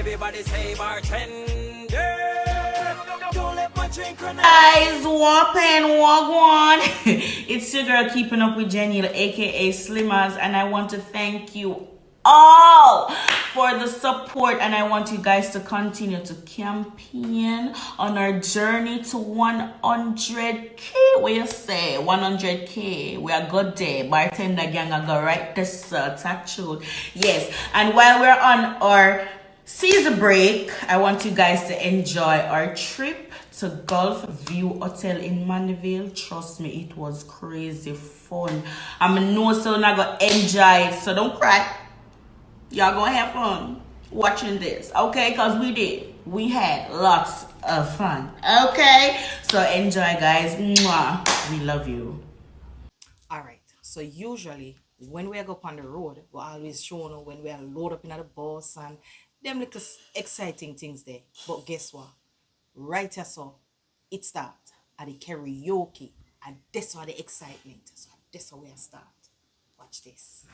Everybody say bartender. Don't let my drink run out. Guys, whopping wagwan. It's your girl keeping up with Jenny, aka Slimmers, and I want to thank you all for the support, and I want you guys to continue to campaign on our journey to 100k. What you say? 100k. We are good day. Bartender gang, I go right this tattooed. Yes, and while we're on our season break, I want you guys to enjoy our trip to Gulf View Hotel in Mandeville. Trust me, it was crazy fun. I know so not gonna enjoy it, so don't cry. Y'all gonna have fun watching this, okay? Because we did. We had lots of fun, okay? So enjoy, guys. Mwah. We love you. All right. So usually when we go up on the road, we always show you when we are load up in the bus and them little exciting things there. But guess what? Right here, so it starts at the karaoke, and that's why the excitement. So that's how we start. Watch this.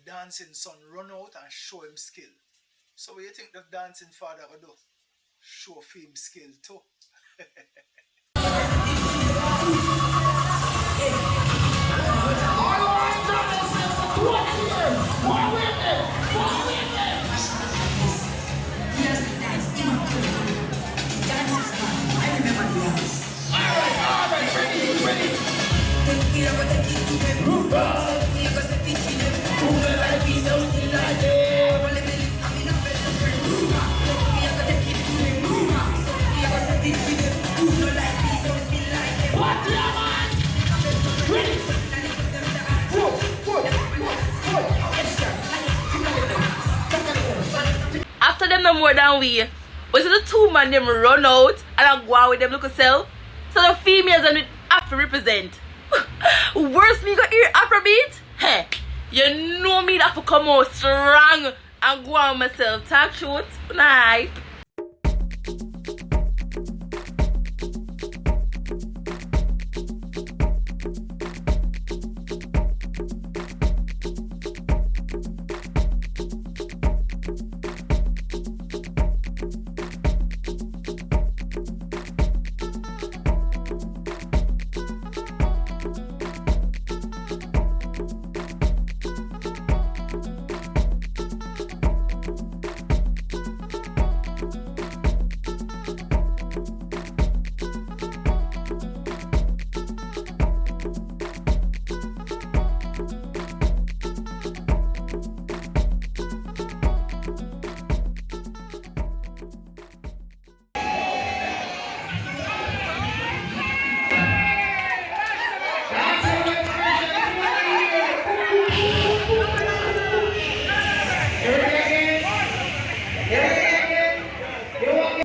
Dancing son run out and show him skill. So what you think the dancing father will do? Show him skill too. them no more than we. But so the two man them run out and I go out with them look self. So the females and have to represent. Worse me got hear Afrobeat? Hey, you know me that to come out strong and go on myself. Talk shoot. Night.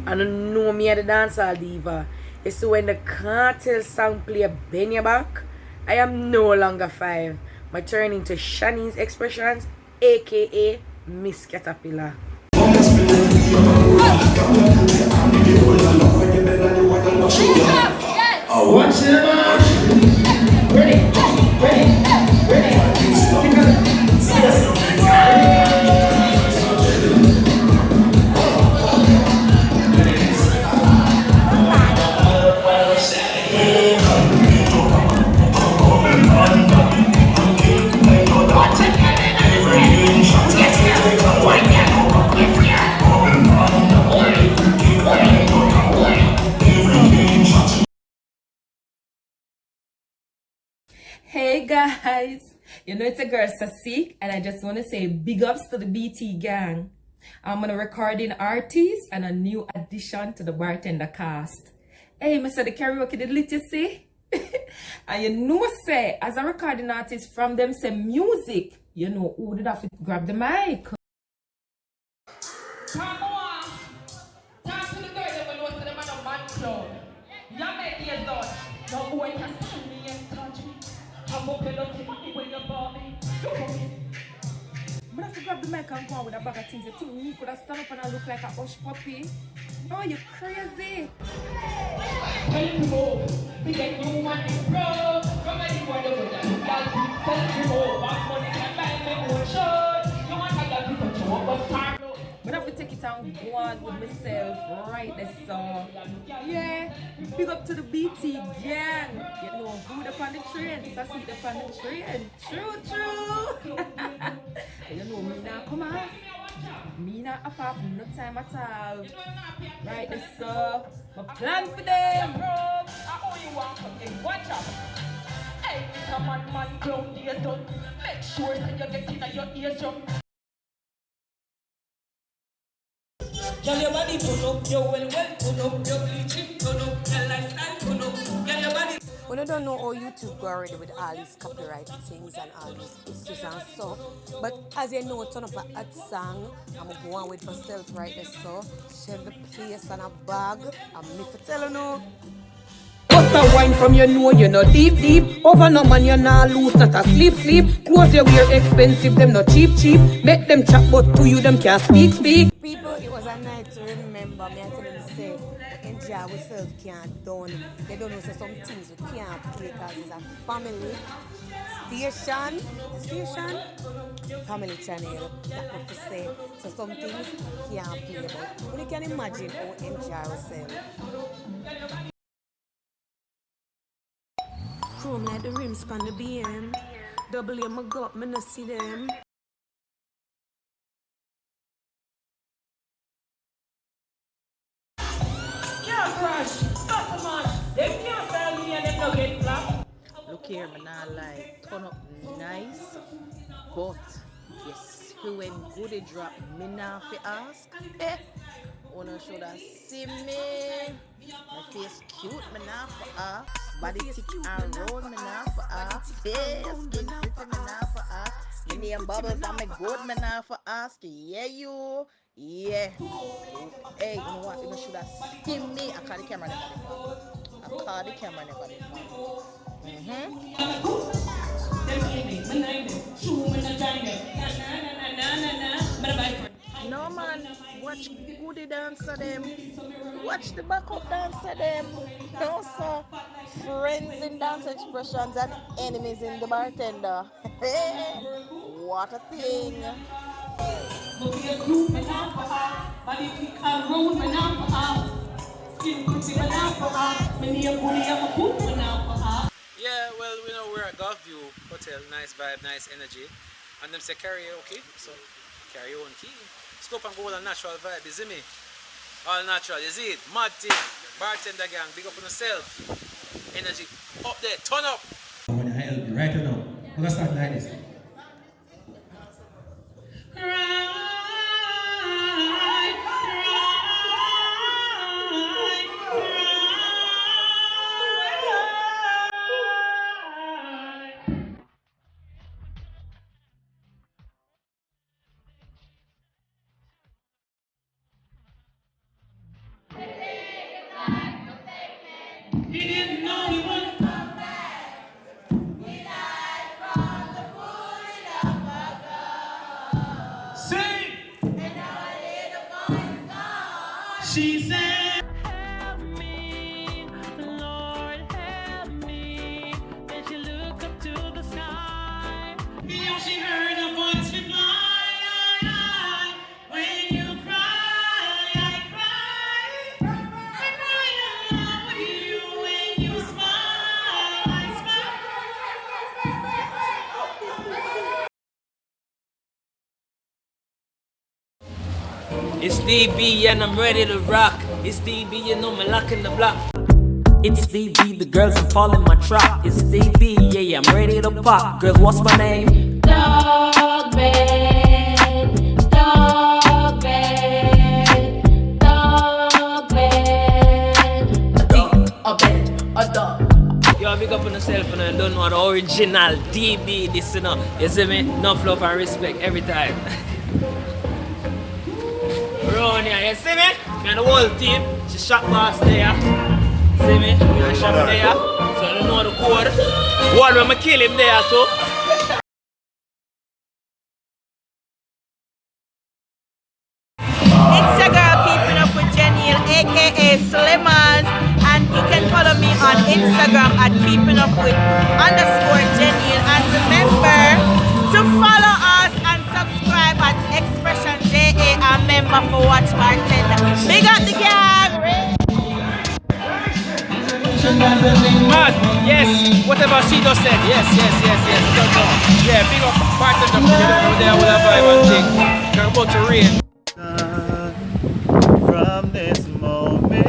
I don't know me at the dancehall diva. You see when the cartel song play bend your back, I am no longer 5. I turn into Shani's expressions, aka Miss Caterpillar. Watch it, man. Ready. Hey guys, you know it's a girl Sasik and I just want to say big ups to the BT gang. I'm a recording artist and a new addition to the bartender cast. Hey, Mr. The karaoke did lit, you see? And you know say, as a recording artist from them say music, you know who did have to grab the mic. Come on, talk to the girl that will know to them on a man cloud. You make me a dodge, no boy can stand me and touch me. I'm open up to money when you bought me. Look at me. But I have to grab the mic and go on with a bag of things. You think me could have stand up and I look like a hush puppy? No, you're crazy. Tell him to move. We get new money, bro. Come on, you want to go down. Tell him to move. Back money can buy me more shows. You want to get people to walk us time. But I have to take it and go on with myself right there, so yeah, big up to the BT gang. You know, good up on the train, Sassy up on the train. True. You know, me not come off. Me not up off no time at all. Right there, so my plan for them. I only want to watch out. Hey, Mr. Man, clown ears done. Make sure that you get in your ears jump. Girl, your body turn up, your well turn up, your bleaching turn up, your lifestyle turn up. Girl, your body. When I don't know how YouTube go already with all these copyright things and all these issues and so, but as you know, turn up a hot song, I'm gonna go on with myself right there, so share the place and a bag, and me for tell you no. Bust a wine from your know you know deep. Over no man you not loose, not a sleep. Clothes you wear expensive, them not cheap. Make them chat but to you them can't speak. People, it was a night to remember. Me I tell them say, enjoy ourselves can't done. They don't know say some things we can't play because it's a family family channel that what to say. So some things can't play but you can imagine how enjoy ourselves. Chrome like the rims span the BM. Double my gut, me not see them. Can't crash, stop the man. They can't sell me and they don't get flat. Look here, man, I like turn up nice, but yes, when goody drop, me now fi ask. Wanna show that see me? My face cute, me now for ask. Body thick and round, me now for ask. Yes, skin pretty, me now for ask. Me name bubbles and me good, me now for ask. Yeah, you. Yeah. Hey, you know what? You should have seen me. I call the camera never did man. I call the camera never did man. No man, watch goody dancer them. Watch the backup dancer them. No sir. Friends in dance expressions and enemies in the bartender. What a thing. Yeah, well, we know we're at Golf View Hotel, nice vibe, nice energy. And them say karaoke, so karaoke. Stop and go all natural vibe, you see me? All natural, you see it? Mad thing, bartender gang, big up on yourself. Energy up there, turn up. I want to help you right now. I'm going to start like this. She said, Help me, Lord, help me. Then she looked up to the sky. you know she heard a voice reply, when you cry, I cry. I cry along with you when you smile, I smile. It's DB and I'm ready to rock. It's DB, you know me locking the block. It's DB, the girls are falling my trap. It's DB, yeah, I'm ready to pop. Girls, what's my name? Dog bed, dog bed, dog bed. A bed, a dog. Yo, big up on yourself and I don't know the original DB, this, you know. You see me? Enough love and respect every time. Around here, you see me? Me and the whole team, she shot boss there. See me? Me and shot there. So you know the code. One when I kill him there too. It's your girl keeping up with Jenny, aka Slimmers, and you can follow me on Instagram at keepingup_with_Jenny. And remember to follow us and subscribe at Expression JA and member for Watch Bartender. Big up the gang! Mad, yes, whatever she just said, yes. Don't know. Yeah, big up bartender over there with a vibe and thing. You're about to rain. From this moment,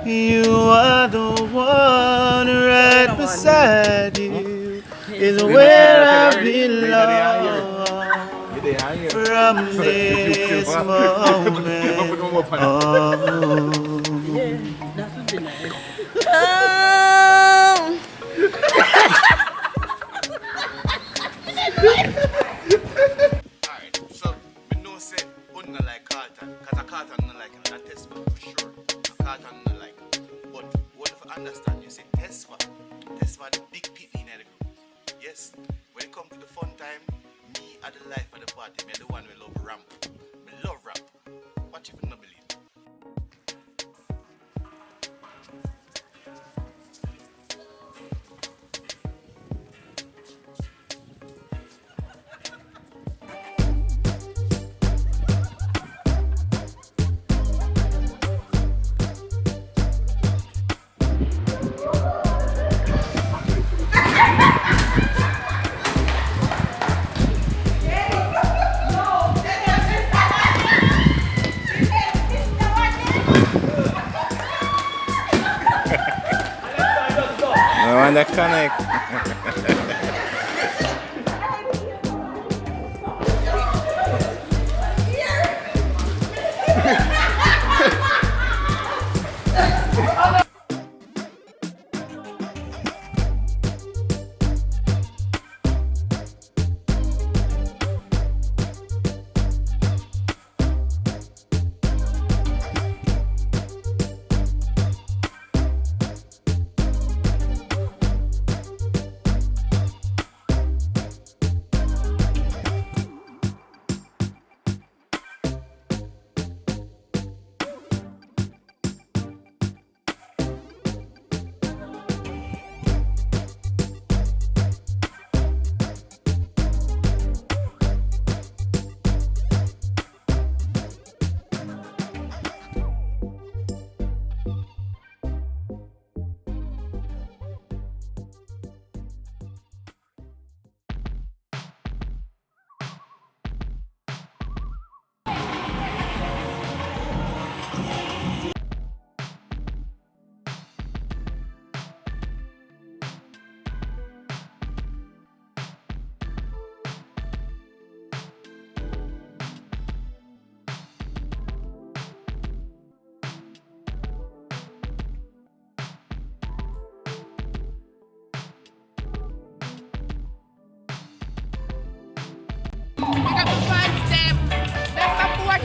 you are the one right beside you, is where I belong. From this moment Alright, so we know say Unna like Carlton, cause a Carlton not like him, not Tesfa for sure. A Carlton not like him. But what if I understand you say Tesfa the big pitney in the group. Yes, when it comes to the fun time, me are the life of the party, me the one we love ramp. Me love rap. What if you not believe? I want to connect.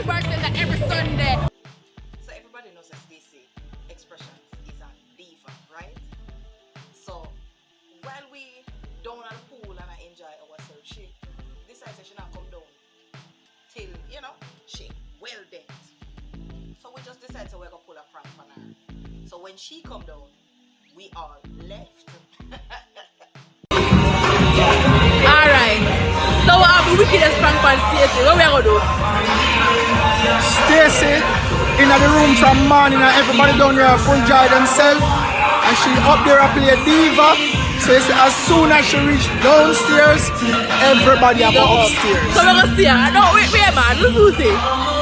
to Bartender every Sunday. So everybody knows that Stacey Expressions is a diva, right? So while we down at the pool and I enjoy ourselves, she decided she not come down till, you know, she well dead. So we just decided we're gonna pull a prank on her. So when she come down, we all left. Alright. So what have the wickedest prank on Stacey? What we are gonna do? Stacy in the room from morning and everybody down there full joy themselves. And she up there a play diva. So you see, as soon as she reach downstairs, everybody up upstairs. So we're gonna see her. No, wait, man. Let's do it.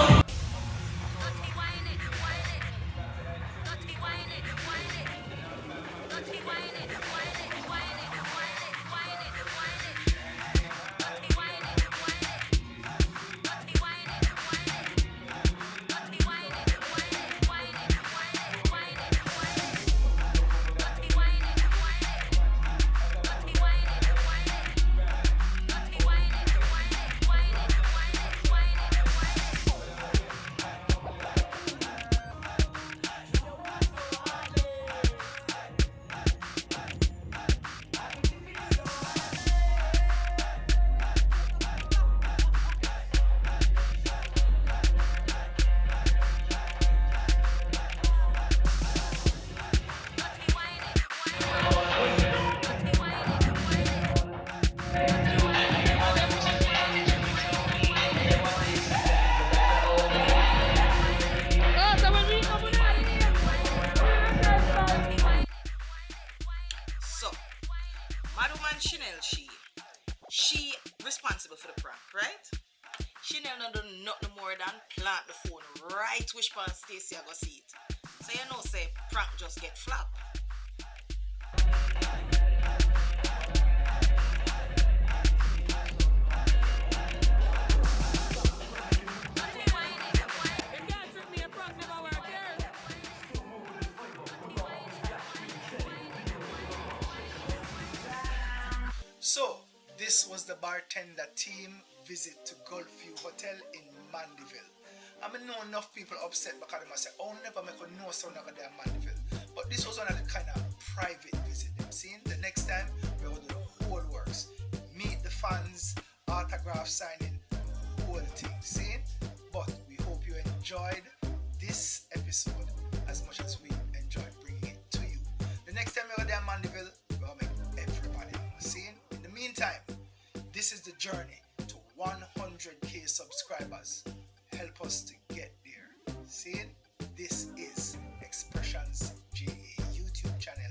So, Madam and Chanel, she responsible for the prank, right? Chanel not do nothing more than plant the phone right which part Stacey I go see it. So you know say prank just get flop. So, this was the bartender team visit to Gulfview Hotel in Mandeville. I mean, know enough people upset because they say, oh, never make a no sound over there in Mandeville. But this was one of the kind of private visit. Them seeing the next time we will do the whole works, meet the fans, autograph signing, the whole thing. Seeing? But we hope you enjoyed this episode as much as we enjoyed bringing it to you. The next time we go there in Mandeville, we'll make everybody know. Seeing? In the meantime, this is the journey to 100k subscribers. Help us to get there. Seeing? This is Expressions GA YouTube channel.